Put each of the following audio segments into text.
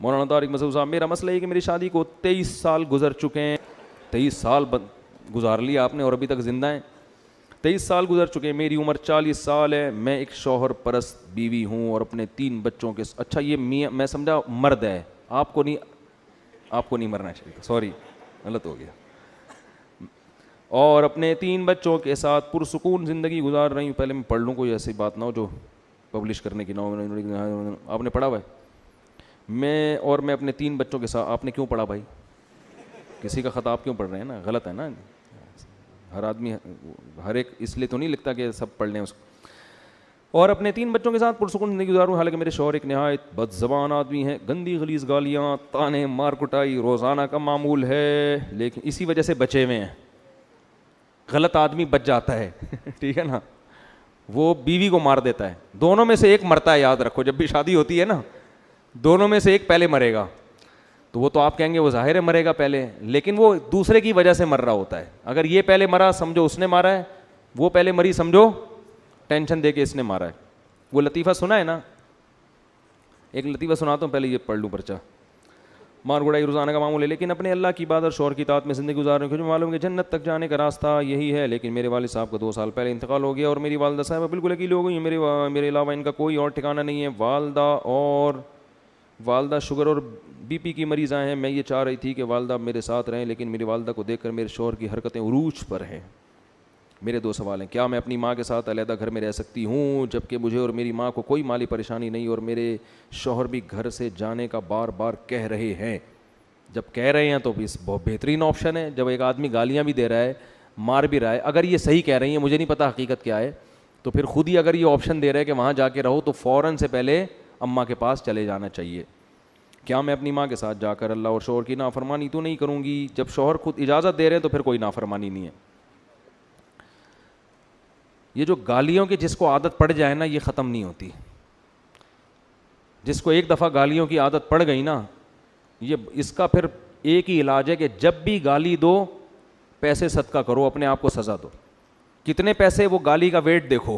مولانا طارق مسعود صاحب، میرا مسئلہ یہ کہ میری شادی کو 23 سال گزر چکے ہیں. 23 سال گزار لیا آپ نے اور ابھی تک زندہ ہیں. 23 سال گزر چکے ہیں، میری عمر 40 سال ہے، میں ایک شوہر پرست بیوی ہوں اور اپنے 3 بچوں کے. اچھا یہ میاں میں سمجھا مرد ہے، آپ کو نہیں مرنا چاہیے، سوری غلط ہو گیا. اور اپنے 3 بچوں کے ساتھ پرسکون زندگی گزار رہی ہوں. پہلے میں پڑھ لوں، کوئی ایسی بات نہ ہو جو پبلش کرنے کی نہ ہو. آپ نے پڑھا ہوا ہے؟ میں اپنے 3 بچوں کے ساتھ. آپ نے کیوں پڑھا بھائی؟ کسی کا خطاب کیوں پڑھ رہے ہیں نا؟ غلط ہے نا. ہر آدمی ہر ایک اس لیے تو نہیں لکھتا کہ سب پڑھ لیں اس کو. اور اپنے 3 بچوں کے ساتھ پرسکون زندگی گزاروں. حالانکہ میرے شوہر ایک نہایت بد زبان آدمی ہیں، گندی غلیظ گالیاں، تانے، مار کٹائی روزانہ کا معمول ہے، لیکن اسی وجہ سے بچے ہوئے ہیں. غلط آدمی بچ جاتا ہے ٹھیک ہے نا، وہ بیوی کو مار دیتا ہے. دونوں میں سے ایک مرتا ہے، یاد رکھو. جب بھی شادی ہوتی ہے نا، دونوں میں سے ایک پہلے مرے گا. تو وہ تو آپ کہیں گے وہ ظاہر ہے مرے گا پہلے، لیکن وہ دوسرے کی وجہ سے مر رہا ہوتا ہے. اگر یہ پہلے مرا سمجھو اس نے مارا ہے، وہ پہلے مری سمجھو ٹینشن دے کے اس نے مارا ہے. وہ لطیفہ سنا ہے نا؟ ایک لطیفہ سناتا ہوں، پہلے یہ پڑھ لوں پرچہ. مار گڑائی روزانہ کا معمول ہے، لیکن اپنے اللہ کی عبادت اور شوہر کی اطاعت میں زندگی گزار رہے ہیں. کیونکہ معلوم ہے کہ جنت تک جانے کا راستہ یہی ہے. لیکن میرے والد صاحب کا 2 سال پہلے انتقال ہو گیا اور میری والدہ صاحبہ بالکل اکیلی ہو گئی. میرے علاوہ ان کا کوئی اور ٹھکانہ نہیں ہے. والدہ شوگر اور بی پی کی مریض ہیں. میں یہ چاہ رہی تھی کہ والدہ میرے ساتھ رہیں، لیکن میری والدہ کو دیکھ کر میرے شوہر کی حرکتیں عروج پر ہیں. میرے 2 سوال ہیں. کیا میں اپنی ماں کے ساتھ علیحدہ گھر میں رہ سکتی ہوں جبکہ مجھے اور میری ماں کو کوئی مالی پریشانی نہیں اور میرے شوہر بھی گھر سے جانے کا بار بار کہہ رہے ہیں؟ جب کہہ رہے ہیں تو اس بہت بہترین آپشن ہے. جب ایک آدمی گالیاں بھی دے رہا ہے، مار بھی رہا ہے، اگر یہ صحیح کہہ رہی ہیں، مجھے نہیں پتا حقیقت کیا ہے، تو پھر خود ہی اگر یہ آپشن دے رہے ہیں کہ وہاں جا کے رہو، تو فوراً سے پہلے اماں کے پاس چلے جانا چاہیے. کیا میں اپنی ماں کے ساتھ جا کر اللہ اور شوہر کی نافرمانی تو نہیں کروں گی؟ جب شوہر خود اجازت دے رہے ہیں تو پھر کوئی نافرمانی نہیں ہے. یہ جو گالیوں کی جس کو عادت پڑ جائے نا، یہ ختم نہیں ہوتی. جس کو ایک دفعہ گالیوں کی عادت پڑ گئی نا، اس کا پھر ایک ہی علاج ہے کہ جب بھی گالی دو پیسے صدقہ کرو، اپنے آپ کو سزا دو. کتنے پیسے؟ وہ گالی کا ویٹ دیکھو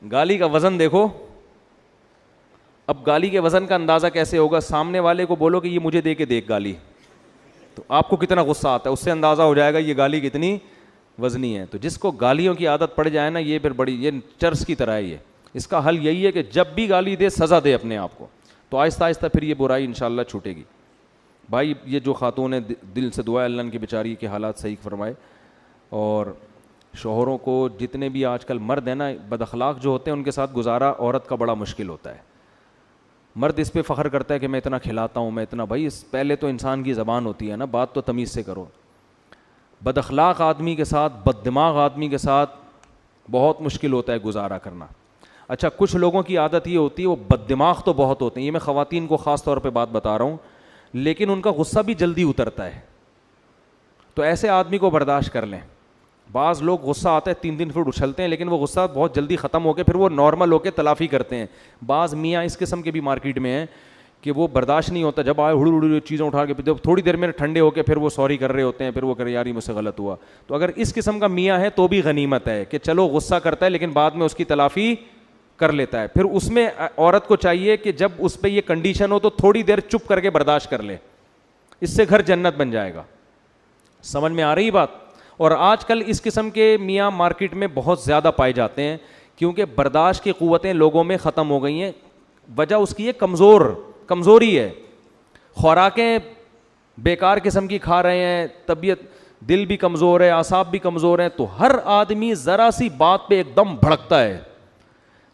گالی کا وزن دیکھو. اب گالی کے وزن کا اندازہ کیسے ہوگا؟ سامنے والے کو بولو کہ یہ مجھے دے کے دیکھ گالی، تو آپ کو کتنا غصہ آتا ہے، اس سے اندازہ ہو جائے گا یہ گالی کتنی وزنی ہے. تو جس کو گالیوں کی عادت پڑ جائے نا، یہ پھر یہ چرس کی طرح ہے. اس کا حل یہی ہے کہ جب بھی گالی دے سزا دے اپنے آپ کو، تو آہستہ آہستہ پھر یہ برائی انشاءاللہ چھوٹے گی. بھائی یہ جو خاتون ہے، دل سے دعا ہے اللہ ان کی بیچاری کے حالات صحیح فرمائے. اور شوہروں کو جتنے بھی آج کل مرد ہیں نا بد اخلاق جو ہوتے ہیں، ان کے ساتھ گزارا عورت کا بڑا مشکل ہوتا ہے. مرد اس پہ فخر کرتا ہے کہ میں اتنا کھلاتا ہوں، میں اتنا. بھائی پہلے تو انسان کی زبان ہوتی ہے نا، بات تو تمیز سے کرو. بد اخلاق آدمی کے ساتھ، بد دماغ آدمی کے ساتھ بہت مشکل ہوتا ہے گزارا کرنا. اچھا کچھ لوگوں کی عادت یہ ہوتی ہے، وہ بد دماغ تو بہت ہوتے ہیں، یہ میں خواتین کو خاص طور پہ بات بتا رہا ہوں، لیکن ان کا غصہ بھی جلدی اترتا ہے. تو ایسے آدمی کو برداشت کر لیں. بعض لوگ غصہ آتا ہے 3 دن پھر اچھلتے ہیں، لیکن وہ غصہ بہت جلدی ختم ہو کے پھر وہ نارمل ہو کے تلافی کرتے ہیں. بعض میاں اس قسم کے بھی مارکیٹ میں ہیں کہ وہ برداشت نہیں ہوتا، جب آئے ہڑ چیزیں اٹھا کے، جب تھوڑی دیر میں ٹھنڈے ہو کے پھر وہ سوری کر رہے ہوتے ہیں، پھر وہ کرے یار یہ مجھ سے غلط ہوا. تو اگر اس قسم کا میاں ہے تو بھی غنیمت ہے کہ چلو غصہ کرتا ہے لیکن بعد میں اس کی تلافی کر لیتا ہے. پھر اس میں عورت کو چاہیے کہ جب اس پہ یہ کنڈیشن ہو تو تھوڑی دیر چپ کر کے برداشت کر لے، اس سے گھر جنت بن جائے گا. سمجھ میں آ رہی بات؟ اور آج کل اس قسم کے میاں مارکیٹ میں بہت زیادہ پائے جاتے ہیں کیونکہ برداشت کی قوتیں لوگوں میں ختم ہو گئی ہیں. وجہ اس کی کمزوری ہے. خوراکیں بیکار قسم کی کھا رہے ہیں، طبیعت دل بھی کمزور ہے، اعصاب بھی کمزور ہیں. تو ہر آدمی ذرا سی بات پہ ایک دم بھڑکتا ہے.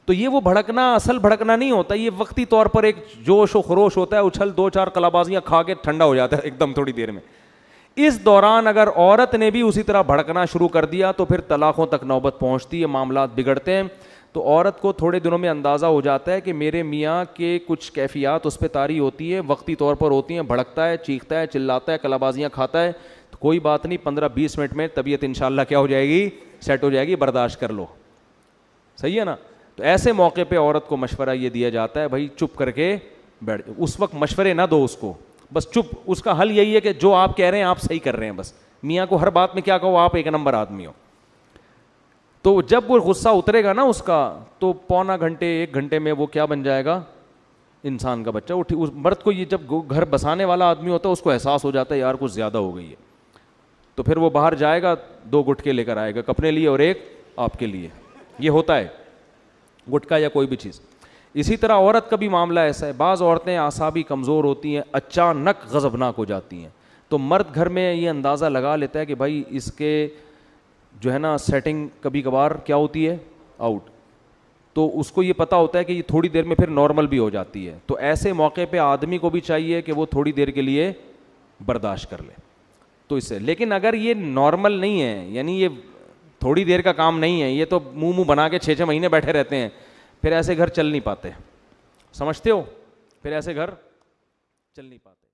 تو یہ وہ بھڑکنا اصل بھڑکنا نہیں ہوتا، یہ وقتی طور پر ایک جوش و خروش ہوتا ہے، اچھل 2-4 کلابازیاں کھا کے ٹھنڈا ہو جاتا ہے ایک دم تھوڑی دیر میں. اس دوران اگر عورت نے بھی اسی طرح بھڑکنا شروع کر دیا تو پھر طلاقوں تک نوبت پہنچتی ہے، معاملات بگڑتے ہیں. تو عورت کو تھوڑے دنوں میں اندازہ ہو جاتا ہے کہ میرے میاں کے کچھ کیفیات اس پہ طاری ہوتی ہے، وقتی طور پر ہوتی ہیں، بھڑکتا ہے، چیختا ہے، چلاتا ہے، کلابازیاں کھاتا ہے. تو کوئی بات نہیں، 15-20 منٹ میں طبیعت انشاءاللہ کیا ہو جائے گی، سیٹ ہو جائے گی، برداشت کر لو. صحیح ہے نا؟ تو ایسے موقع پہ عورت کو مشورہ یہ دیا جاتا ہے بھائی چپ کر کے بیٹھ. اس وقت مشورے نہ دو اس کو، بس چپ. اس کا حل یہی ہے کہ جو آپ کہہ رہے ہیں آپ صحیح کر رہے ہیں. بس میاں کو ہر بات میں کیا کہو، آپ ایک نمبر آدمی ہو. تو جب وہ غصہ اترے گا نا اس کا, تو پونا گھنٹے 1 گھنٹے میں وہ کیا بن جائے گا, انسان کا بچہ. اس مرد کو یہ جب گھر بسانے والا آدمی ہوتا ہے اس کو احساس ہو جاتا ہے یار کچھ زیادہ ہو گئی ہے, تو پھر وہ باہر جائے گا 2 گٹکے لے کر آئے گا, اپنے لیے اور ایک آپ کے لیے. یہ ہوتا ہے گٹکا یا کوئی بھی چیز. اسی طرح عورت کا بھی معاملہ ایسا ہے, بعض عورتیں اعصابی کمزور ہوتی ہیں, اچانک غضبناک ہو جاتی ہیں, تو مرد گھر میں یہ اندازہ لگا لیتا ہے کہ بھائی اس کے جو ہے نا سیٹنگ کبھی کبھار کیا ہوتی ہے, آؤٹ. تو اس کو یہ پتا ہوتا ہے کہ یہ تھوڑی دیر میں پھر نارمل بھی ہو جاتی ہے. تو ایسے موقع پہ آدمی کو بھی چاہیے کہ وہ تھوڑی دیر کے لیے برداشت کر لے. تو اس سے, لیکن اگر یہ نارمل نہیں ہے, یعنی یہ تھوڑی دیر کا کام نہیں ہے, یہ تو منہ بنا کے 6 مہینے بیٹھے رہتے ہیں, پھر ایسے گھر چل نہیں پاتے. سمجھتے ہو, پھر ایسے گھر چل نہیں پاتے.